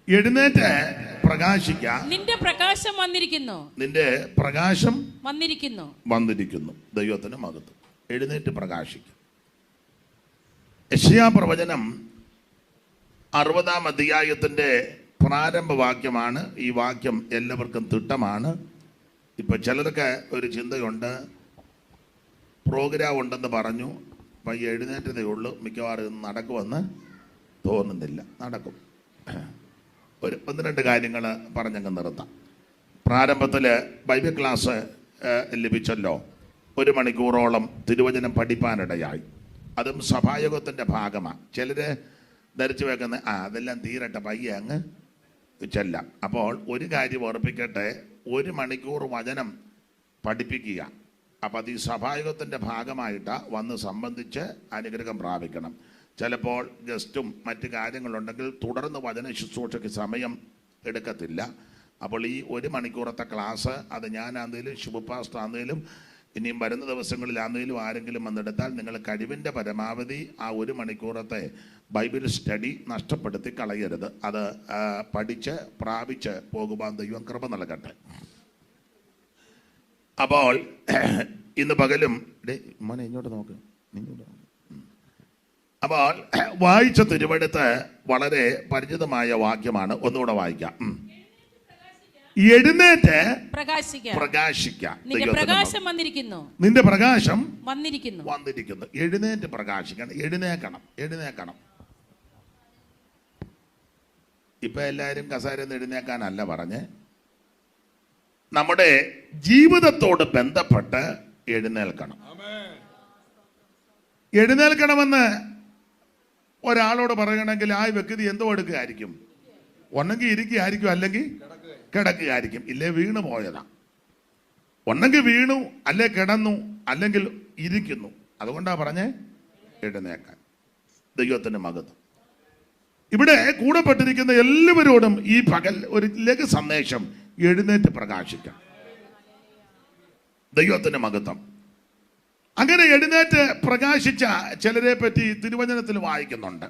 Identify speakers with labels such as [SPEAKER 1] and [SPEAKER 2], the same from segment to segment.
[SPEAKER 1] എഴുന്നേറ്റ് പ്രകാശിക്ക,
[SPEAKER 2] നിന്റെ പ്രകാശം വന്നിരിക്കുന്നു.
[SPEAKER 1] നിന്റെ പ്രകാശം
[SPEAKER 2] വന്നിരിക്കുന്നു.
[SPEAKER 1] ദൈവത്തിന് മഹത്വം. എഴുന്നേറ്റ് പ്രകാശിക്കും. യെശയ്യാ പ്രവചനം 60-ാം അധ്യായത്തിന്റെ പ്രാരംഭ വാക്യമാണ്. ഈ വാക്യം എല്ലാവർക്കും തിട്ടമാണ്. ഇപ്പൊ ചിലർക്ക് ഒരു ചിന്തയുണ്ട്, പ്രോഗ്രാം ഉണ്ടെന്ന് പറഞ്ഞു, പയ്യെ എഴുന്നേറ്റതേ ഉള്ളൂ, മിക്കവാറും നടക്കുമെന്ന് തോന്നുന്നില്ല. നടക്കും. ഒരു 1-2 കാര്യങ്ങൾ പറഞ്ഞങ്ങ് നിർത്താം. പ്രാരംഭത്തിൽ ബൈബിൾ ക്ലാസ് ലഭിച്ചല്ലോ. 1 മണിക്കൂറോളം തിരുവചനം പഠിപ്പാനിടയായി. അതും സഭായോഗത്തിൻ്റെ ഭാഗമാണ്. ചിലർ ധരിച്ചു വെക്കുന്ന അതെല്ലാം തീരട്ടെ, പയ്യെ അങ്ങ് ചെല്ലാം. അപ്പോൾ ഒരു കാര്യം ഓർപ്പിക്കട്ടെ, 1 മണിക്കൂർ വചനം പഠിപ്പിക്കുക. അപ്പം അത് ഈ സഭായോഗത്തിൻ്റെ ഭാഗമായിട്ടാണ് വന്ന് സംബന്ധിച്ച് അനുഗ്രഹം പ്രാപിക്കണം. ചിലപ്പോൾ ഗസ്റ്റും മറ്റു കാര്യങ്ങളുണ്ടെങ്കിൽ തുടർന്ന് വചന ശുശ്രൂഷയ്ക്ക് സമയം എടുക്കത്തില്ല. അപ്പോൾ ഈ 1 മണിക്കൂറത്തെ ക്ലാസ് അത് ഞാനാണെങ്കിലും ശുഭപാസ്റ്റ് ആണെങ്കിലും ഇനിയും വരുന്ന ദിവസങ്ങളിലാണെങ്കിലും ആരെങ്കിലും വന്നെടുത്താൽ നിങ്ങൾ കഴിവിൻ്റെ പരമാവധി ആ 1 മണിക്കൂറത്തെ ബൈബിൾ സ്റ്റഡി നഷ്ടപ്പെടുത്തി കളയരുത്. അത് പഠിച്ച് പ്രാപിച്ച് പോകുവാൻ ദൈവം കൃപ നൽകട്ടെ. അപ്പോൾ ഇന്ന് പകലും മോനെ ഇങ്ങോട്ട് നോക്ക്. അപ്പോൾ വായിച്ച തിരുവെടുത്ത് വളരെ പരിചിതമായ വാക്യമാണ്. ഒന്നുകൂടെ വായിക്കാം. എഴുന്നേറ്റ് പ്രകാശിക്കാം.
[SPEAKER 2] നിന്റെ പ്രകാശം
[SPEAKER 1] വന്നിരിക്കുന്നു. എഴുന്നേറ്റ് പ്രകാശിക്കണം. എഴുന്നേക്കണം. ഇപ്പൊ എല്ലാവരും കസേരന്ന് എഴുന്നേക്കാനല്ല പറഞ്ഞ്, നമ്മുടെ ജീവിതത്തോട് ബന്ധപ്പെട്ട് എഴുന്നേൽക്കണമെന്ന് ഒരാളോട് പറയണമെങ്കിൽ ആ വ്യക്തി എന്തോ എടുക്കുകയായിരിക്കും. ഒന്നെങ്കിൽ ഇരിക്കുകയായിരിക്കും, അല്ലെങ്കിൽ കിടക്കുകയായിരിക്കും. ഇല്ലേ വീണു പോയതാ. ഒന്നെങ്കിൽ വീണു, അല്ലെ കിടന്നു, അല്ലെങ്കിൽ ഇരിക്കുന്നു. അതുകൊണ്ടാ പറഞ്ഞേ എഴുന്നേക്കാൻ. ദൈവത്തിന് മഹത്വം. ഇവിടെ കൂടപ്പെട്ടിരിക്കുന്ന എല്ലാവരോടും ഈ പകൽ ഒരു ലഘു സന്ദേശം, എഴുന്നേറ്റ് പ്രകാശിക്കാം. ദൈവത്തിന് മഹത്വം. അങ്ങനെ എഴുന്നേറ്റ് പ്രകാശിച്ച ചിലരെ പറ്റി തിരുവചനത്തിൽ വായിക്കുന്നുണ്ട്.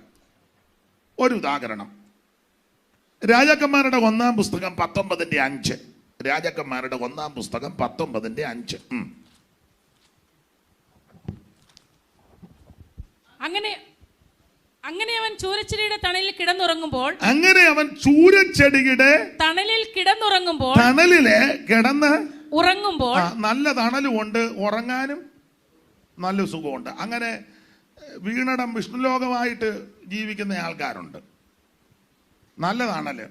[SPEAKER 1] ഒരു ഉദാഹരണം, രാജാക്കന്മാരുടെ 1-ാം പുസ്തകം 19:5. രാജാക്കന്മാരുടെ 1-ാം പുസ്തകം 19:5.
[SPEAKER 2] അങ്ങനെ അവൻ ചൂരച്ചെടിയുടെ തണലിൽ കിടന്നുറങ്ങുമ്പോൾ
[SPEAKER 1] തണലില് കിടന്ന്
[SPEAKER 2] ഉറങ്ങുമ്പോൾ
[SPEAKER 1] നല്ല തണലുമുണ്ട്, ഉറങ്ങാനും നല്ല സുഖമുണ്ട്. അങ്ങനെ വീണടം വിഷ്ണുലോകമായിട്ട് ജീവിക്കുന്ന ആൾക്കാരുണ്ട്. നല്ല തണല്,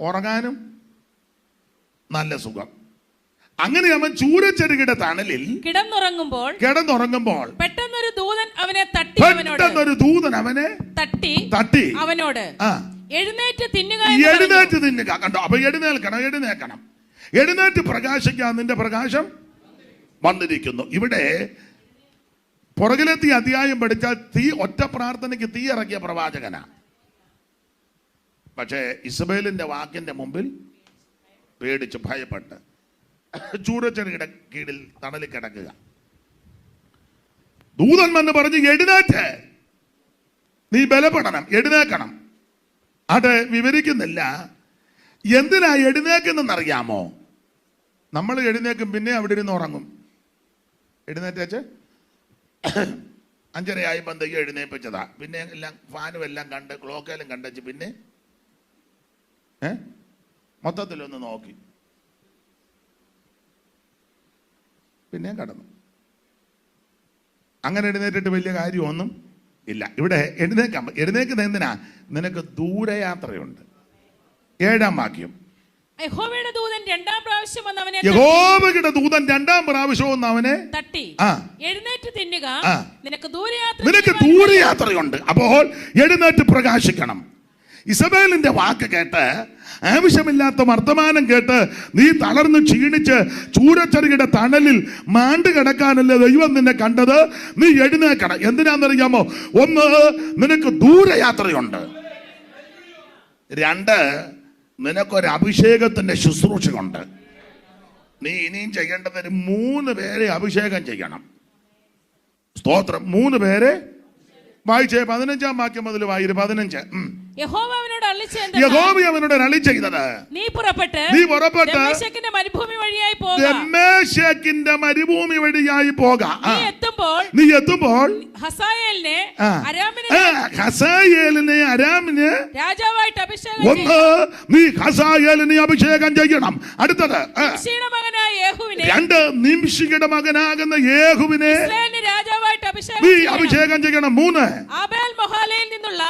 [SPEAKER 1] ഉറങ്ങാനും നല്ല സുഖം. അങ്ങനെ അവൻ ചൂരച്ചെടിയുടെ തണലിൽ കിടന്നുറങ്ങുമ്പോൾ പെട്ടെന്നൊരു ദൂതൻ അവനെ തട്ടി
[SPEAKER 2] അവനോട് എഴുന്നേറ്റ് തിന്നുക.
[SPEAKER 1] കണ്ടോ? അപ്പൊ എഴുന്നേറ്റ് പ്രകാശിക്കാൻ. നിന്റെ പ്രകാശം വന്നിരിക്കുന്നു. ഇവിടെ പുറകിലെത്തിയ അധ്യായം പഠിച്ചാൽ ഒറ്റ പ്രാർത്ഥനയ്ക്ക് തീ ഇറക്കിയ പ്രവാചകനാ. പക്ഷേ ഇസബേലിന്റെ വാക്കിന്റെ മുമ്പിൽ പേടിച്ച് ഭയപ്പെട്ട് ചൂരച്ചെടിയുടെ കീഴിൽ തണലിൽ കിടക്കുക. ദൂതൻ വന്ന് പറഞ്ഞ് എഴുന്നേറ്റ്, നീ ബലപ്പെടണം, എഴുന്നേക്കണം. അത് വിവരിക്കുന്നില്ല. എന്തിനാ എഴുന്നേക്കുന്നറിയാമോ? നമ്മൾ എഴുന്നേക്കും, പിന്നെ അവിടെ ഇരുന്ന് ഉറങ്ങും. എഴുന്നേറ്റേച്ച് 5:30 ആയപ്പോഴത്തേക്ക് എഴുന്നേപ്പിച്ചതാ. പിന്നെ എല്ലാം ഫാനും എല്ലാം കണ്ട് ക്ലോക്കെല്ലാം കണ്ടച്ച് പിന്നെ മൊത്തത്തിലൊന്ന് നോക്കി, പിന്നെ കടന്നു. അങ്ങനെ എഴുന്നേറ്റിട്ട് വലിയ കാര്യമൊന്നും ഇല്ല. ഇവിടെ എഴുന്നേക്കുന്ന എന്തിനാ? നിനക്ക് ദൂരയാത്രയുണ്ട്. 7-ാം വാക്യം,
[SPEAKER 2] യഹോവയുടെ ദൂതൻ 2-ാം പ്രാവശ്യം വന്ന് അവനെ തട്ടി, എഴുന്നേറ്റ് തിന്നുക, നിനക്ക്
[SPEAKER 1] ദൂരയാത്രയുണ്ട്. അപ്പോൾ എഴുന്നേറ്റ് പ്രകാശിക്കണം. ഇസബേലിന്റെ വാക്ക് കേട്ട്, ആവശ്യമില്ലാത്ത വർത്തമാനം കേട്ട് നീ തളർന്ന് ക്ഷീണിച്ച് ചൂരച്ചെടിയുടെ തണലിൽ മാണ്ട് കിടക്കാനല്ലേ ദൈവം നിന്നെ കണ്ടത്. നീ എഴുന്നേക്കണം. എന്തിനാണെന്നറിയാമോ? 1, നിനക്ക് ദൂരയാത്രയുണ്ട്. 2, നിനക്കൊരു അഭിഷേകത്തിന്റെ ശുശ്രൂഷയുണ്ട്. നീ ഇനിയും ചെയ്യേണ്ടത് 3 പേരെ അഭിഷേകം ചെയ്യണം. സ്തോത്രം. 3 പേരെ വായിച്ചേ. 15-ാം വാക്യം മുതൽ വായിര്. 15.
[SPEAKER 2] യഹോവ അവനോട് അരുളിച്ചെയ്തത്,
[SPEAKER 1] യഹോവ അവനോട് അരുളി ചെയ്തത്,
[SPEAKER 2] നീ പുറപ്പെട്ട് ദമ്മേശെക്കിന്റെ മരുഭൂമി വഴിയായി പോക.
[SPEAKER 1] ദമ്മേശെക്കിന്റെ മരുഭൂമി വഴിയായി പോക.
[SPEAKER 2] നീ എത്തുമ്പോൾ
[SPEAKER 1] ഹസായേലിനെ
[SPEAKER 2] അരാമിന് രാജാവായിട്ട് അഭിഷേകം
[SPEAKER 1] നീ ഹസായേലിനെ അഭിഷേകം ചെയ്യണം. അടുത്തത്
[SPEAKER 2] മകനായ യേഹൂവിനെ,
[SPEAKER 1] രണ്ട് നിംശിയുടെ മകനാകുന്ന യേഹൂവിനെ
[SPEAKER 2] രാജാവായിട്ട്
[SPEAKER 1] നീ അഭിഷേകം ചെയ്യണം. മൂന്ന്
[SPEAKER 2] ആബേൽ മൊഹാലയിൽ നിന്നുള്ള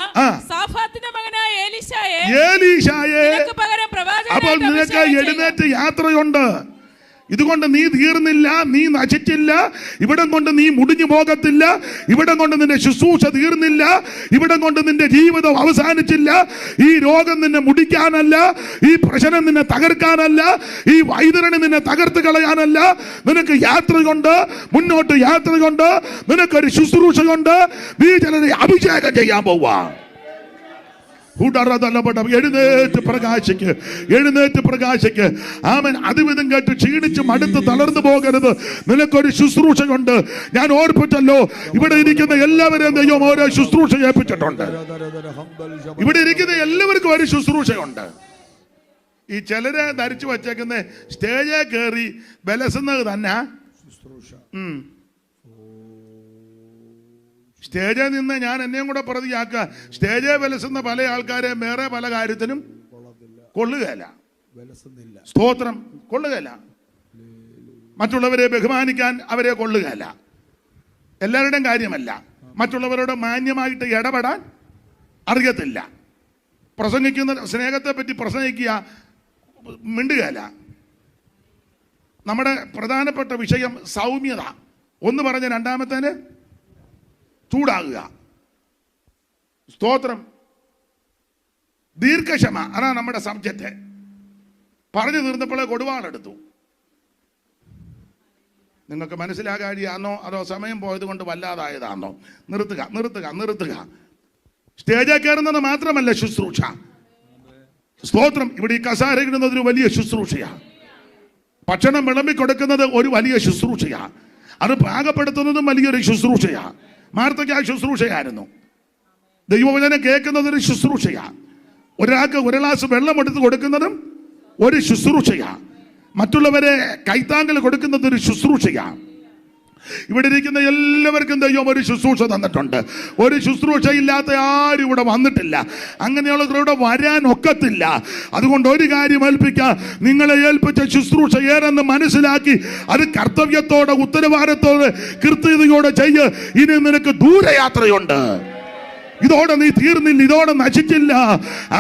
[SPEAKER 2] സാഫാത്തിന്റെ മകനായ എലീശായെ
[SPEAKER 1] പകരം പ്രവാചകനായിട്ട് അപ്പോൾ നിനക്ക് എഴുന്നേറ്റ് യാത്രയുണ്ട്. ഇതുകൊണ്ട് നീ തീർന്നില്ല, നീ നശിച്ചില്ല. ഇവിടം കൊണ്ട് നീ മുടിഞ്ഞു പോകത്തില്ല. ഇവിടം കൊണ്ട് നിന്റെ ശുശ്രൂഷ തീർന്നില്ല. ഇവിടം കൊണ്ട് നിന്റെ ജീവിതം അവസാനിച്ചില്ല. ഈ രോഗം നിന്നെ മുടിക്കാനല്ല, ഈ പ്രശ്നം നിന്നെ തകർക്കാനല്ല, ഈ വൈതരണി നിന്നെ തകർത്ത് കളയാനല്ല. നിനക്ക് യാത്രയുണ്ട്, മുന്നോട്ട് യാത്രയുണ്ട്, നിനക്കൊരു ശുശ്രൂഷയുണ്ട്. നീ ചിലരെ അഭിഷേകം ചെയ്യാൻ പോവാ. എഴുന്നേറ്റ് പ്രകാശിക്ക്, എഴുന്നേറ്റ് പ്രകാശിക്ക്. ആമേൻ. അതുവിധം കേട്ട് ക്ഷീണിച്ച് മടുത്ത് തളർന്നു പോകരുത്. നിനക്കൊരു ശുശ്രൂഷയുണ്ട്. ഞാൻ ഓർപ്പിച്ചല്ലോ, ഇവിടെ ഇരിക്കുന്ന എല്ലാവരെയും ദൈവം ഓരോ ശുശ്രൂഷ ഏൽപ്പിച്ചിട്ടുണ്ട്. ഇവിടെ ഇരിക്കുന്ന എല്ലാവർക്കും ഒരു ശുശ്രൂഷയുണ്ട്. ഈ ചിലരെ ധരിച്ചു വച്ചേക്കുന്ന സ്റ്റേജിൽ കയറി ബലസുന്നത് തന്നെ ശുശ്രൂഷ. സ്റ്റേജിൽ നിന്ന് ഞാൻ എന്നെയും കൂടെ പ്രതിയാക്കുക. സ്റ്റേജിൽ വിലസുന്ന പല ആൾക്കാരെ വേറെ പല കാര്യത്തിനും കൊള്ളുകയല്ല. സ്തോത്രം, കൊള്ളുകയല്ല. മറ്റുള്ളവരെ ബഹുമാനിക്കാൻ അവരെ കൊള്ളുകയല്ല. എല്ലാവരുടെയും കാര്യമല്ല. മറ്റുള്ളവരോട് മാന്യമായിട്ട് ഇടപെടാൻ അറിയത്തില്ല. പ്രസംഗിക്കുന്ന സ്നേഹത്തെ പറ്റി പ്രസംഗിക്കുക, മിണ്ടുകയല്ല. നമ്മുടെ പ്രധാനപ്പെട്ട വിഷയം സൗമ്യത. ഒന്ന് പറഞ്ഞ രണ്ടാമത്തേന് ചൂടാകുക. സ്തോത്രം. ദീർഘക്ഷമ, അതാണ് നമ്മുടെ സബ്ജക്റ്റ്. പറഞ്ഞു തീർന്നപ്പോഴേ കൊടുവാളെടുത്തു. നിങ്ങൾക്ക് മനസ്സിലാകാഴിയാണോ അതോ സമയം പോയത് കൊണ്ട് വല്ലാതായതാണോ? നിർത്തുക, നിർത്തുക, നിർത്തുക. സ്റ്റേജിൽ കയറുന്നത് മാത്രമല്ല ശുശ്രൂഷ. സ്തോത്രം. ഇവിടെ ഈ കസാര ഇടുന്നത് ഒരു വലിയ ശുശ്രൂഷയാണ്. ഭക്ഷണം വിളമ്പിക്കൊടുക്കുന്നത് ഒരു വലിയ ശുശ്രൂഷയാണ്. അത് പാകപ്പെടുത്തുന്നതും വലിയൊരു ശുശ്രൂഷയാണ്. മാർത്തയ്ക്ക് ആ ശുശ്രൂഷയായിരുന്നു. ദൈവവചനം കേൾക്കുന്നത് ഒരു ശുശ്രൂഷയാണ്. ഒരാൾക്ക് ഒരു ഗ്ലാസ് വെള്ളം എടുത്ത് കൊടുക്കുന്നതും ഒരു ശുശ്രൂഷയാണ്. മറ്റുള്ളവരെ കൈത്താങ്കൽ കൊടുക്കുന്നത് ഒരു ശുശ്രൂഷയാണ്. ഇവിടെ ഇരിക്കുന്ന എല്ലാവർക്കും ദൈവം ഒരു ശുശ്രൂഷ തന്നിട്ടുണ്ട്. ഒരു ശുശ്രൂഷ ഇല്ലാത്ത ആരും ഇവിടെ വന്നിട്ടില്ല. അങ്ങനെയുള്ളവരുടെ വരാൻ ഒക്കത്തില്ല. അതുകൊണ്ട് ഒരു കാര്യം ഏൽപ്പിക്കുക, നിങ്ങളെ ഏൽപ്പിച്ച ശുശ്രൂഷ ഏതെന്ന് മനസ്സിലാക്കി അത് കർത്തവ്യത്തോടെ, ഉത്തരവാദിത്തോടെ, കൃത്യതയോടെ ചെയ്യ്. ഇനി നിനക്ക് ദൂരയാത്രയുണ്ട്. ഇതോടെ നീ തീർന്നില്ല, ഇതോടെ നശിച്ചില്ല.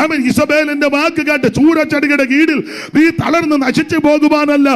[SPEAKER 1] ആമേൻ. ഇസബേലിന്റെ വാക്ക് കേട്ട് ചൂരച്ചെടിയുടെ കീഴിൽ നീ തളർന്ന് നശിച്ചു പോകുവാനല്ല.